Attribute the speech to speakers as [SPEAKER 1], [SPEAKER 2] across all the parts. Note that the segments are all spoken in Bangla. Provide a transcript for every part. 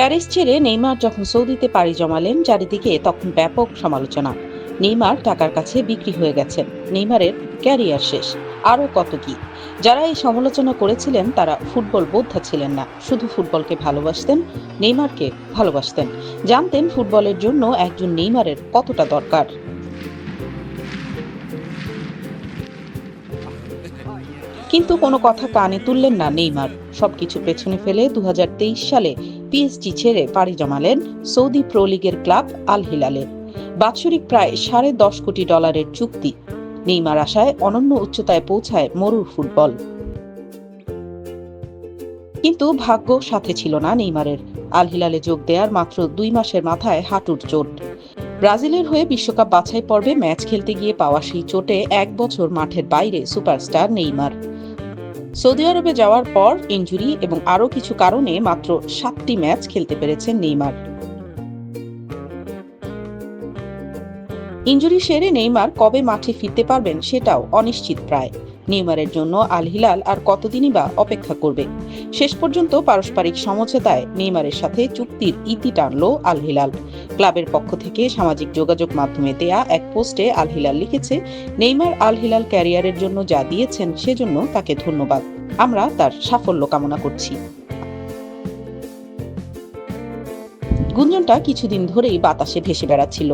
[SPEAKER 1] প্যারিস ছেড়ে নেইমার যখন সৌদিতে পাড়ি জমালেন, চারিদিকে তখন ব্যাপক সমালোচনা। নেইমার টাকার কাছে বিক্রি হয়ে গেছেন, নেইমারের ক্যারিয়ার শেষ, আরও কত কি। যারা এই সমালোচনা করেছিলেন তারা ফুটবল বোদ্ধা ছিলেন না, শুধু ফুটবলকে ভালোবাসতেন, নেইমারকে ভালোবাসতেন, জানতেন ফুটবলের জন্য একজন নেইমারের কতটা দরকার। কিন্তু কোনো কথা কানে তুললেন না নেইমার। সবকিছু পেছনে ফেলে 2023 সালে পিএসজি ছেড়ে পাড়ি জমালেন সৌদি প্রো লিগের ক্লাব আল হিলালে। বাৎসরিক প্রায় $10.5 কোটি চুক্তি। নেইমার আশায় অনন্য উচ্চতায় পৌঁছায় মরুর ফুটবল। কিন্তু ভাগ্য সাথে ছিল না নেইমারের। আল হিলালে যোগ দেওয়ার মাত্র 2 মাসের মাথায় হাঁটুর চোট। ব্রাজিলের হয়ে বিশ্বকাপ বাছাই পর্বে ম্যাচ খেলতে গিয়ে পাওয়া সেই চোটে 1 বছর মাঠের বাইরে সুপারস্টার নেইমার। সৌদি আরবে যাওয়ার পর ইনজুরি এবং আরও কিছু কারণে মাত্র 7টি ম্যাচ খেলতে পেরেছেন নেইমার। ইনজুরি সেরে নেইমার কবে মাঠে ফিরতে পারবেন সেটাও অনিশ্চিত প্রায়। নেইমারের জন্য আল হিলাল আর কতদিনই বা অপেক্ষা করবে। শেষ পর্যন্ত পারস্পরিক সমঝোতায় নেইমারের সাথে চুক্তির ইতি টানল আল হিলাল। ক্লাবের পক্ষ থেকে সামাজিক যোগাযোগ মাধ্যমে দেয়া এক পোস্টে আল হিলাল লিখেছে, নেইমার আল হিলাল ক্যারিয়ারের জন্য যা দিয়েছেন সেজন্য তাকে ধন্যবাদ, আমরা তার সাফল্য কামনা করছি। গুঞ্জনটা কিছুদিন ধরেই বাতাসে ভেসে বেড়াচ্ছিল।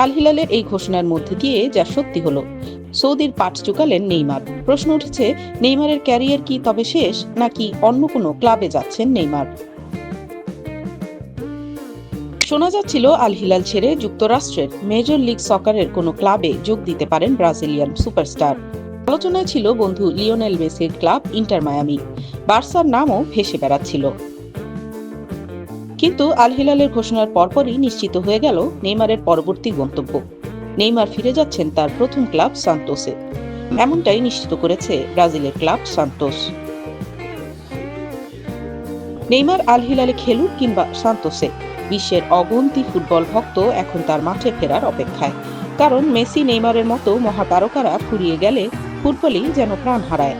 [SPEAKER 1] আল হিলালের এই ঘোষণার মধ্যে দিয়ে যা সত্যি হলো, সৌদির পাট চুকালেন নেইমার। প্রশ্ন উঠেছে, নেইমারের ক্যারিয়ার কি তবে শেষ, নাকি অন্য কোনো ক্লাবে যাচ্ছেন নেইমার? শোনা যাচ্ছিল আল হিলাল ছেড়ে যুক্তরাষ্ট্রের মেজর লিগ সকারের কোনো ক্লাবে যোগ দিতে পারেন ব্রাজিলিয়ান সুপারস্টার। আলোচনায় ছিল বন্ধু লিওনেল মেসির ক্লাব ইন্টার মায়ামি। বার্সার নামও ভেসে বেড়াচ্ছিল। কিন্তু আল হিলালের ঘোষণার পরপরই নিশ্চিত হয়ে গেল নেইমারের পরবর্তী গন্তব্য। নেইমার ফিরে যাচ্ছেন তার প্রথম ক্লাব সান্তোসে। এমনটাই নিশ্চিত করেছে ব্রাজিলের ক্লাব সান্তোস। নেইমার আল হিলালে খেলুক কিংবা সান্তোসে, বিশ্বের অগন্তি ফুটবল ভক্ত এখন তার মাঠে ফেরার অপেক্ষায়। কারণ মেসি নেইমারের মতো মহাতারকারা ফুরিয়ে গেলে ফুটবলই যেন প্রাণ হারায়।